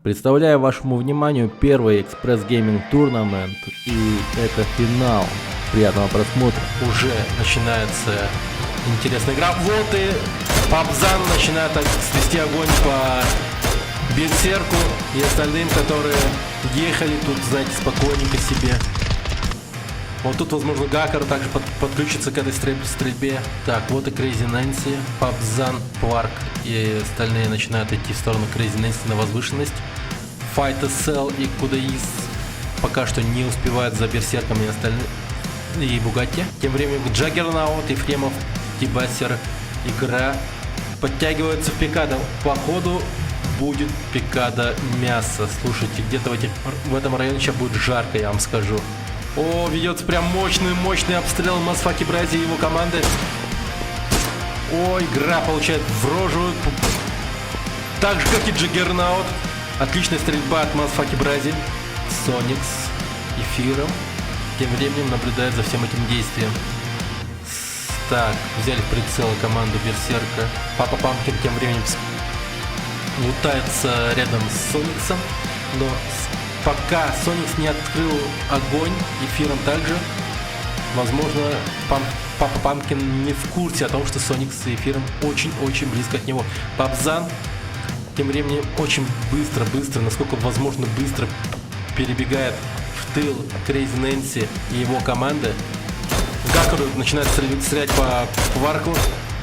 Представляю вашему вниманию первый Express Gaming Tournament, и это финал. Приятного просмотра. Уже начинается интересная игра. Вот и Пабзан начинает свести огонь по Берсерку и остальным, которые ехали тут, знаете, спокойненько себе. Вот тут, возможно, Гакар также подключится к этой стрельбе. Так, вот и Crazy Nancy, Пабзан, Пварк и остальные начинают идти в сторону Crazy Nancy на возвышенность. Fight SL и Кудаис пока что не успевают за Берсерком и остальные. И Бугатти. Тем временем Джаггернаут, Ефремов, Тибасер, игра подтягивается в пикада. Походу будет пикада мясо. Слушайте, где-то в этом районе сейчас будет жарко, я вам скажу. О, ведется прям мощный обстрел Мазфаки Брази и его команды. О, игра получает в рожу. Так же, как и Джаггернаут. Отличная стрельба от Мазфаки Брази. Соникс эфиром тем временем наблюдает за всем этим действием. Так, взяли в прицел команду Берсерка. Папа Памкин тем временем лутается рядом с Сониксом, но пока Соникс не открыл огонь эфиром также, возможно, Папа Памкин не в курсе о том, что Соникс с эфиром очень-очень близко от него. Пабзан тем временем очень быстро, насколько возможно быстро перебегает в тыл Crazy Nancy и его команды. Гакару начинает стрелять по Пварку.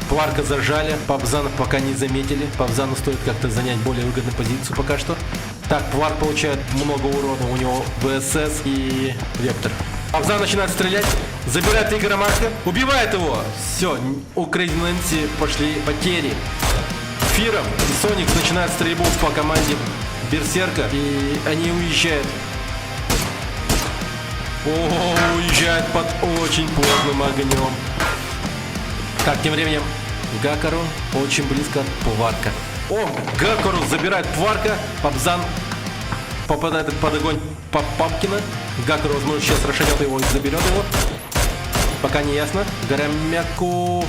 Пварка зажали, Пабзана пока не заметили. Пабзану стоит как-то занять более выгодную позицию пока что. Так, Пварк получает много урона, у него ВСС и Вектор. Пабзан начинает стрелять, забирает Игоря Марка, убивает его. Все, у Crazy Nancy пошли потери. Фиром и Соникс начинают стрельбу по команде Берсерка, и они уезжают. О, уезжает под очень плотным огнем. Так, тем временем Гакару очень близко от Пварка. О, Гакару забирает Пварка. Пабзан попадает под огонь Памкина. Гакару, возможно, сейчас расширет его и заберет его. Пока не ясно. Горомяку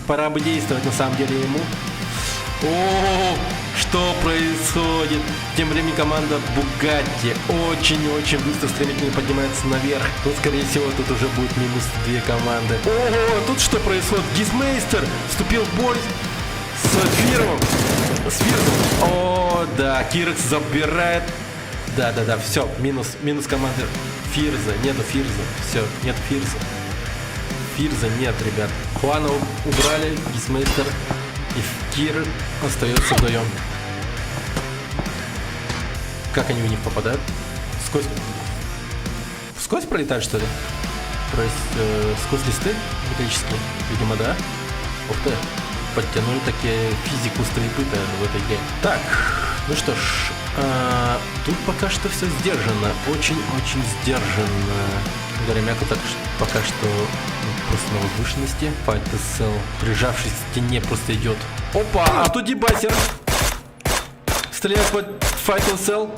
пора бы действовать на самом деле ему. О, что происходит? Тем временем команда Бугатти очень-очень быстро, стремительно поднимается наверх. Тут, скорее всего, тут уже будет минус 2 команды. Ого, тут что происходит? Гизмейстер вступил в бой с Фирмом. С Фирмом. О, да, Кирекс забирает. Да, все, минус команды Фирза. Нету Фирза. Все, нет Фирза. Фирза нет, ребят. Хуана убрали, Гизмейстер и Кир остается вдвоем. Как они в них попадают? Сквозь пролетают, что ли? Сквозь листы металлические? Видимо, да. Ух ты. Подтянули такие физику стрельбы-то в этой игре. Так, ну что ж. Тут пока что все сдержанно. Очень-очень сдержанно. Горемяку так пока что просто на возвышенности. Fight SL, прижавшись к стене, просто идет. Опа, а тут Дебасер стреляет под Fight SL.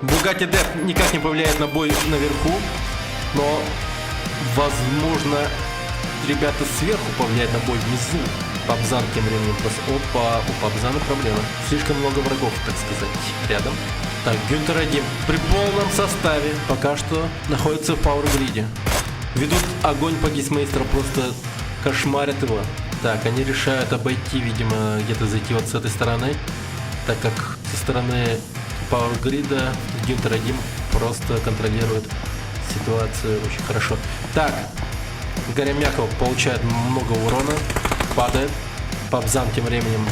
Бугатти Деп никак не повлияет на бой наверху, но возможно ребята сверху повлияют на бой внизу. Пабзан тем временем просто. Опа, у Пабзана проблема. Слишком много врагов, так сказать, рядом. Так, Гюнтер 1 при полном составе пока что находится в пауэргриде. Ведут огонь по Гизмейстеру, просто кошмарят его. Так, они решают обойти, видимо, где-то зайти вот с этой стороны, так как со стороны пауэргрида Гюнтер 1 просто контролирует ситуацию очень хорошо. Так, Горемяков получает много урона, падает. Пабзан тем временем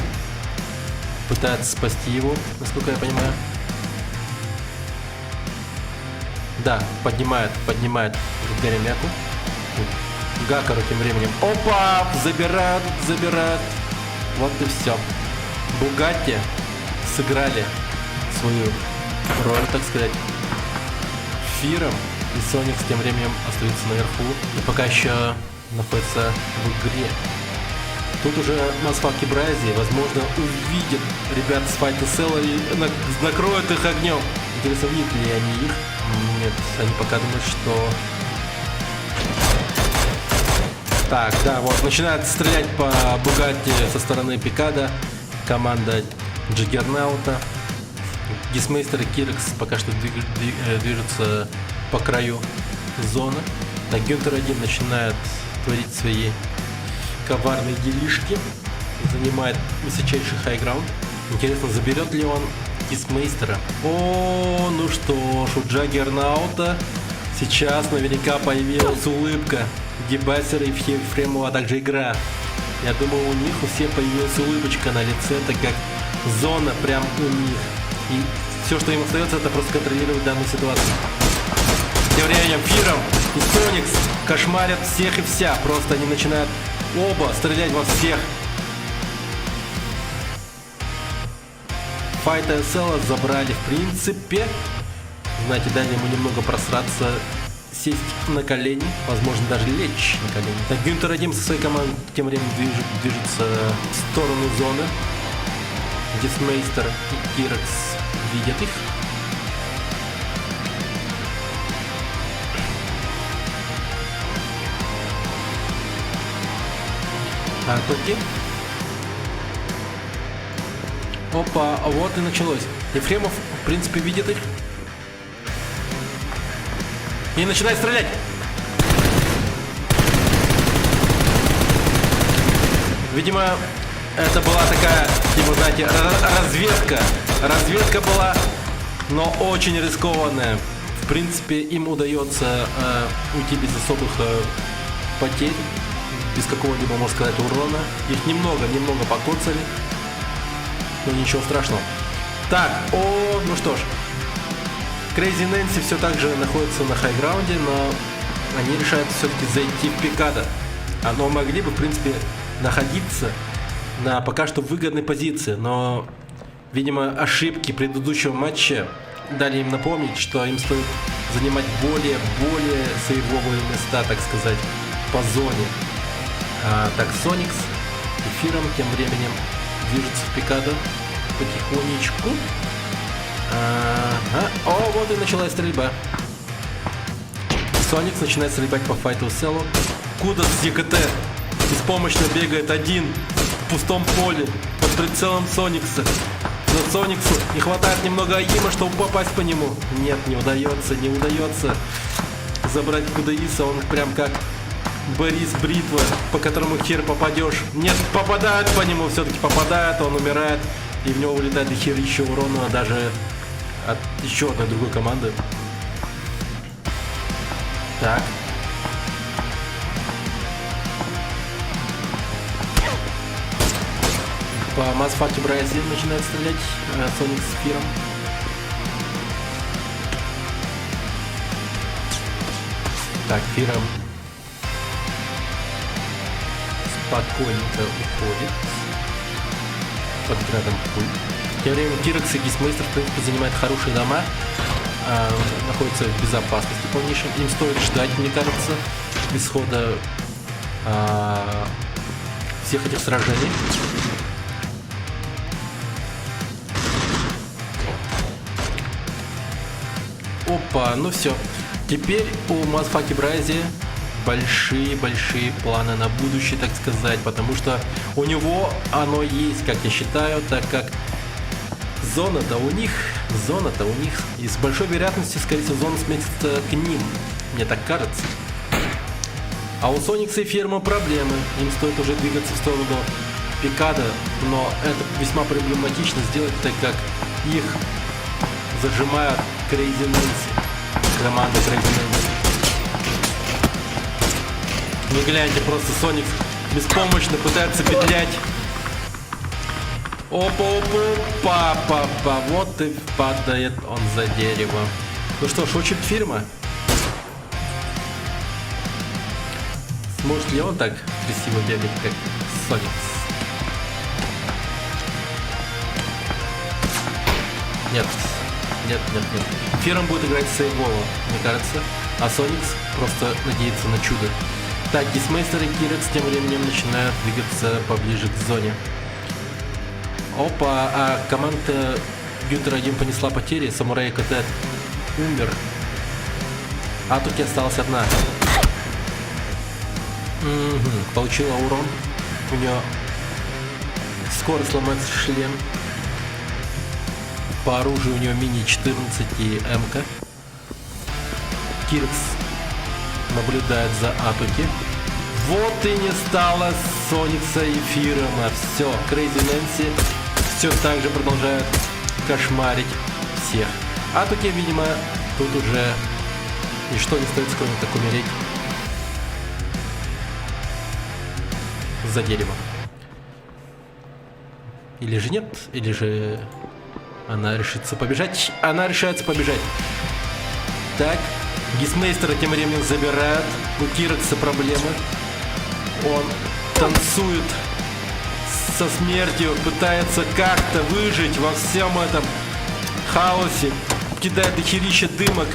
пытается спасти его, насколько я понимаю. Да, поднимает Горемяку. Гакару тем временем. Опа! Забирают. Вот и все. Бугатти сыграли свою роль, так сказать. Фиром и Соникс тем временем остаются наверху. И пока еще находится в игре. Тут уже Мазфаки Брази, возможно, увидят ребят с Fight SL и накроют их огнем. Интересно, видят ли они их? Нет, они пока думают, что... Так, да, вот, начинает стрелять по Бугатти со стороны пикада команда Джаггернаута. Гисмейстер и Кирекс пока что движутся по краю зоны. Так, Гюнтер 1 начинает творить свои коварные делишки. Занимает высочайший хайграунд. Интересно, заберет ли он Гисмейстера? О, ну что ж, у Джаггернаута сейчас наверняка появилась улыбка. Гибасера и Ефремова, а также игра. Я думаю, у них у всех появилась улыбочка на лице, так как зона прям у них. И все, что им остается, это просто контролировать данную ситуацию. Тем временем Фиром и Соникс кошмарят всех и вся. Просто они начинают оба стрелять во всех. Файта и Села забрали в принципе. Знаете, дали ему немного просраться, сесть на колени, возможно даже лечь на колени. Так, Гюнтер 1 со своей командой тем временем движется в сторону зоны. Гисмейстер и Кирекс видят их. Атаки. Опа, а вот и началось. Ефремов, в принципе, видит их. И начинает стрелять. Видимо, это была такая, типа, знаете, разведка. Разведка была, но очень рискованная. В принципе, им удается уйти без особых потерь, без какого-либо, можно сказать, урона. Их немного покоцали. Но ничего страшного. Так, ну что ж. Crazy Nancy все так же находится на хайграунде, но они решают все-таки зайти в Пикадо. Но могли бы, в принципе, находиться на пока что выгодной позиции, но, видимо, ошибки предыдущего матча дали им напомнить, что им стоит занимать более сейвовые места, так сказать, по зоне. Так, Соникс и Фиром тем временем движется в Пикадо потихонечку. О, вот и началась стрельба. Соникс начинает стрелять по Файту Селу. Куда с ЕКТ беспомощно бегает один в пустом поле под прицелом Соникса. Но Сониксу не хватает немного аима, чтобы попасть по нему. Нет, не удается забрать Кудаиса. Он прям как Борис Бритва, по которому хер попадешь. Нет, попадают по нему, все-таки попадают, он умирает. И в него улетает хер еще урона, даже от еще одной другой команды. Так. По Масфаке Бразиль начинает стрелять Соник с Фиром. Так, Фиром спокойненько уходит под градом пуль. Тем временем Кирекс и Гисмейстер, в принципе, занимают хорошие дома, находятся в безопасности полнейшем. Им стоит ждать, мне кажется, исхода всех этих сражений. Опа, ну все. Теперь у Масфаки Брази большие планы на будущее, так сказать, потому что у него оно есть, как я считаю, так как зона-то у них, и с большой вероятностью, скорее всего, зона сместится к ним, мне так кажется. А у Соникса и Фирма проблемы, им стоит уже двигаться в сторону Пикадо, но это весьма проблематично сделать, так как их зажимают Crazy Nancy, команда Crazy Nancy. Ну гляньте, просто Соник беспомощно пытается петлять. Опа, вот и падает он за дерево. Ну что ж, учит Фирма. Сможет ли он так красиво бегать, как Соник? Нет. Фирм будет играть сейвово, мне кажется, а Соникс просто надеется на чудо. Так, Гисмейстер и Кирекс тем временем начинают двигаться поближе к зоне. Опа, а команда Гюнтер 1 понесла потери, Самурай КТ умер. А тут осталась одна. Получила урон. У нее скоро сломается шлем. По оружию у него мини-14 и МК. Киркс наблюдает за Атуки. Вот и не стало Соникса и Фирома. Все, Крейзи Нэнси все так же продолжает кошмарить всех. Атуки, видимо, тут уже ничто не стоит, кроме как умереть за деревом. Или же нет, или же она решится побежать. Она решается побежать. Так, Гисмейстера тем временем забирают. У Киркса проблемы. Он танцует со смертью, пытается как-то выжить во всем этом хаосе. Кидает дохерища дымок.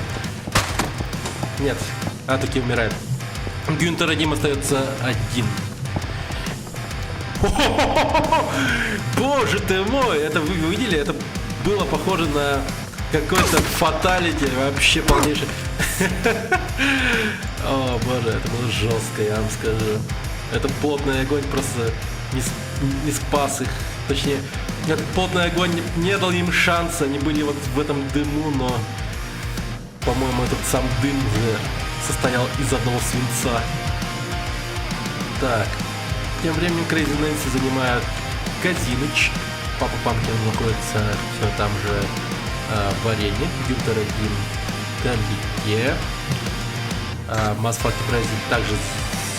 Нет, Атуки умирает. Гюнтер Адим остается один. Боже ты мой, это вы видели? Это было похоже на какой-то фаталити, вообще полнейший. О боже, это было жестко, я вам скажу. Это плотный огонь просто не спас их. Точнее, этот плотный огонь не дал им шанса. Они были вот в этом дыму, но, по-моему, этот сам дым же состоял из одного свинца. Так. Тем временем Крейзи Нэнси занимает Казиныч. Папа Памкин находится все там же в арене. Гюнтер Адим далеке. Масфаки Прайзи также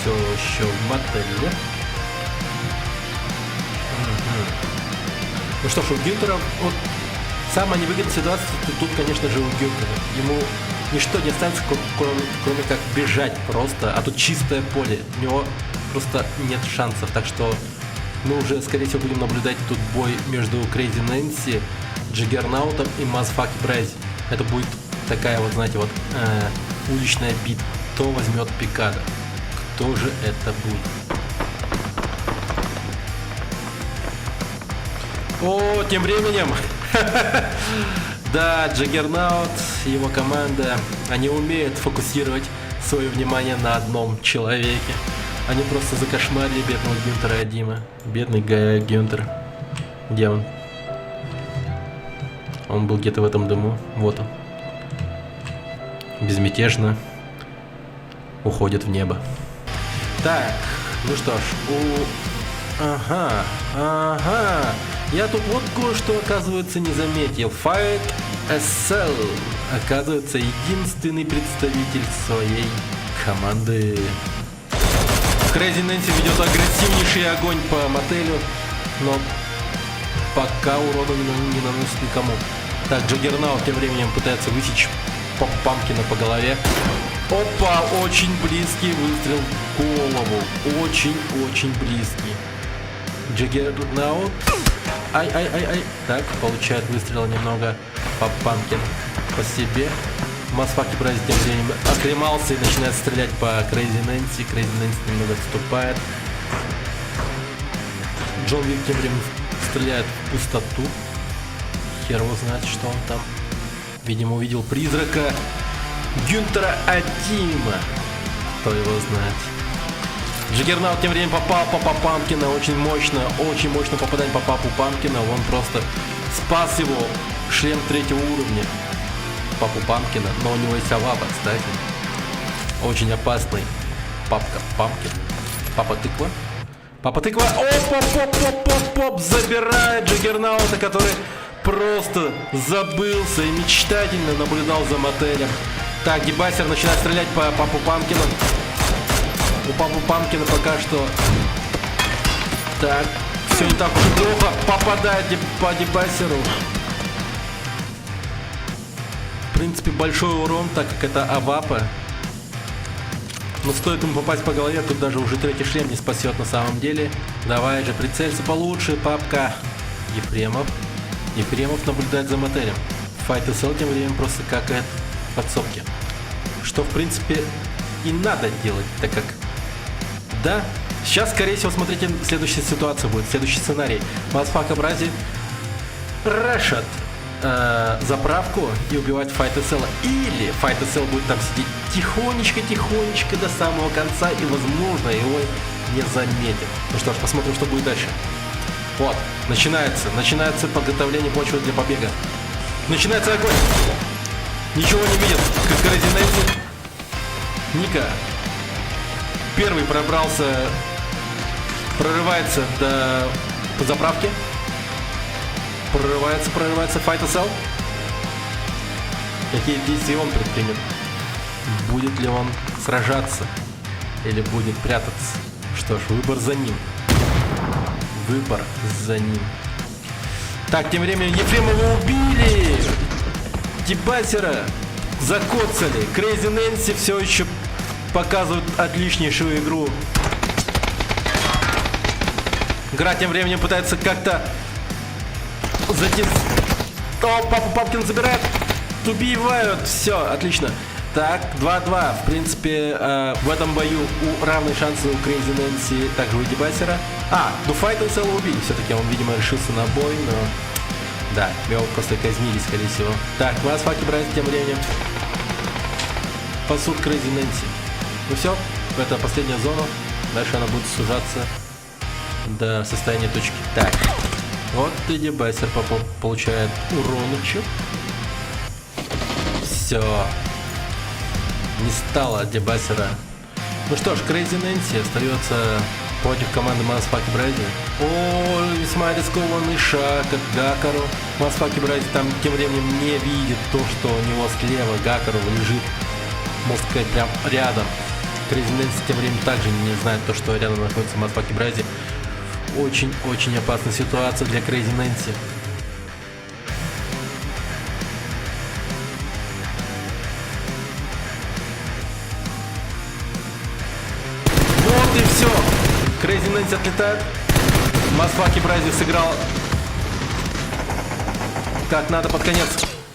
все еще в мотеле. Ну что ж, у Гюнтера вот самая невыгодная ситуация тут, конечно же, у Гюнтера. Ему ничто не останется, кроме как бежать просто. А тут чистое поле. У него просто нет шансов. Так что мы уже, скорее всего, будем наблюдать тут бой между Крейзи Нэнси, Джаггернаутом и Масфаки Прайзи. Это будет такая вот, знаете, вот уличная битва. Кто возьмет Пикадо? Кто же это будет? О, тем временем, да, Джаггернаут и его команда, они умеют фокусировать свое внимание на одном человеке. Они просто закошмарили бедного Гюнтера Адима. Бедный Гюнтер. Где он? Он был где-то в этом дыму. Вот он. Безмятежно уходит в небо. Так, ну что ж, Ага. Я тут вот кое-что, оказывается, не заметил. Fight SL, оказывается, единственный представитель своей команды. Крейзи Нэнси ведет агрессивнейший огонь по мотелю, но пока урона не наносит никому. Так, Джаггернаут тем временем пытается высечь Памкина по голове. Опа, очень близкий выстрел в голову. Очень близкий. Джаггернаут. Ай. Так, получает выстрел немного Памкин по себе. Масфаки Прайзи тем временем оклемался и начинает стрелять по Крейзи Нэнси. Крейзи Нэнси немного отступает. Джон Вик тем временем стреляет в пустоту. Хер его знает, что он там. Видимо, увидел призрака Гюнтера Адима. Кто его знает. Джаггернаут тем временем попал по Памкина. Очень мощно попадание по Папу Памкина. Он просто спас его. Шлем 3-го уровня. Папу Памкина. Но у него есть авапа, кстати. Очень опасный. Папка Памкин. Папа Тыква. Папа Тыква. Оп. Забирает Джаггернаута, который просто забылся и мечтательно наблюдал за мотелем. Так, Дебасер начинает стрелять по Папу Памкину. У Папу Памкина пока что... Так, все не так уж и плохо. Попадает по Дебасеру. В принципе, большой урон, так как это авапа. Но стоит ему попасть по голове, тут даже уже 3-й шлем не спасет на самом деле. Давай же, прицелься получше, папка. Ефремов наблюдает за мотелем. Fight SL тем временем просто какает в подсобке. Что, в принципе, и надо делать, так как... Да, сейчас, скорее всего, смотрите, следующая ситуация будет, следующий сценарий. Масфаки Прайзи рашат заправку и убивать Fight SL. Или Fight SL будет там сидеть тихонечко до самого конца и, возможно, его не заметит. Ну что ж, посмотрим, что будет дальше. Вот, начинается подготовление почвы для побега. Начинается огонь. Ничего не видит, как Crazy Nancy. Ника первый прорывается до заправки. Прорывается Fight Cell. Какие действия он предпримет? Будет ли он сражаться или будет прятаться? Что ж, выбор за ним. Выбор за ним. Так, тем временем Ефремова убили! Дебасера закоцали. Crazy Nancy все еще показывают отличнейшую игру. Игра тем временем пытается как-то затем... О, Папкин забирает. Убивают. Все, отлично. Так, 2-2. В принципе, в этом бою равные шансы у Crazy Nancy, также у Дебасера. Ну Fight Cell убили. Все-таки он, видимо, решился на бой, но... Да, его просто казнили, скорее всего. Так, Motherfucking Bride тем временем пасут Crazy Nancy. Ну все, это последняя зона. Дальше она будет сужаться до состояния точки. Так, вот и Дебасер получает уроночек. Все. Не стало Дебасера. Ну что ж, Crazy Nancy остается против команды Motherfucking Bride. О, весьма рискованный шаг от Гакару. Motherfucking Bride там тем временем не видит то, что у него слева Гакару лежит, можно сказать, прям рядом. Crazy Nancy тем временем также не знает то, что рядом находится Motherfucking Bride. Очень опасная ситуация для Crazy Nancy. Вот и все. Crazy Nancy отлетает. Motherfucking Bride сыграл как надо под конец.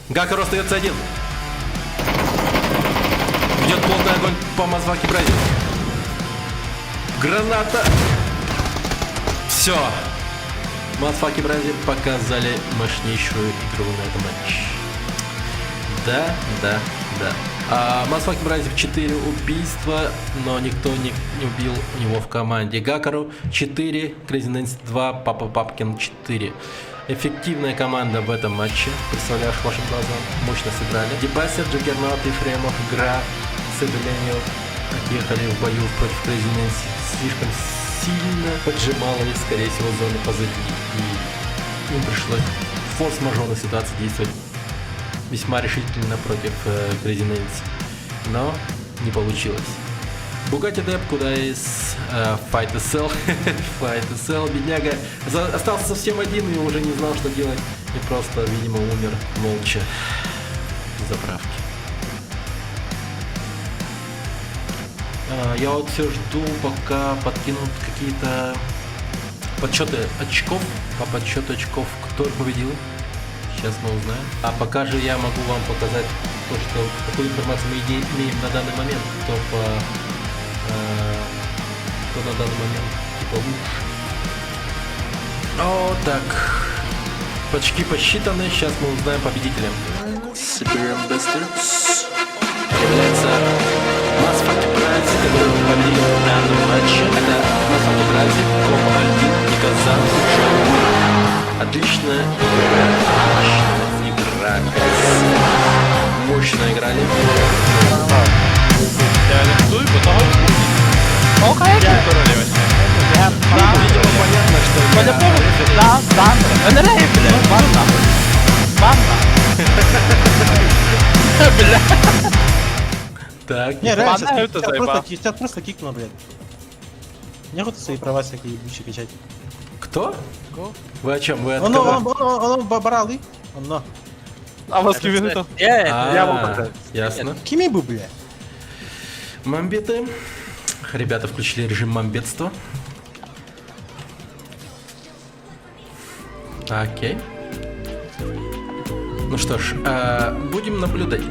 Гакару остается один. Идет плотный огонь по Motherfucking Bride. Граната. Все. Motherfucking Bride показали мощнейшую игру на этом матче. Да. Motherfucking Bride 4 убийства, но никто не убил у него в команде. Гакару 4, Crazy Nancy 2, Папкин 4. Эффективная команда в этом матче, представляешь вашим глазам, мощно сыграли. Дебасер, Джаггернаут и Ефремов, игра, к сожалению, отъехали в бою против Crazy Nancy. Слишком сильно поджимала их, скорее всего, зоны позади. И им пришлось в форс-мажорной ситуации действовать весьма решительно против Crazy Nancy. Но не получилось. Bugatti Depp, куда из Fight Cell. Fight Cell, бедняга, остался совсем один и уже не знал, что делать. И просто, видимо, умер молча в заправке. Я вот все жду, пока подкинут какие-то подсчеты очков. По подсчету очков, кто победил. Сейчас мы узнаем. А пока же я могу вам показать то, что какую информацию мы имеем на данный момент. Кто на данный момент типа лучше. О, так. Очки посчитаны. Сейчас мы узнаем победителя. Superior Busters является Motherfucking Bride, который победил в данном матче. Это Motherfucking Bride, Кома-1 и Казан Джоу. Отличная игра. Мощно играли. Я арестую, потом Видимо, понятно, что По-любому, да, Сандра. Это блядь, банда. Бля. Так, Не, реально, Ладно, это заебал. тебя просто кикнуло, блядь. Нехуй свои права всякие ебучие качать. кто? Вы о чем? Вы от кого? Он баралы. Он. А вас кивинуто? Ясно. Кими бы, бля. Мамбеты. Ребята включили режим мамбетства. Окей. Ну что ж, будем наблюдать.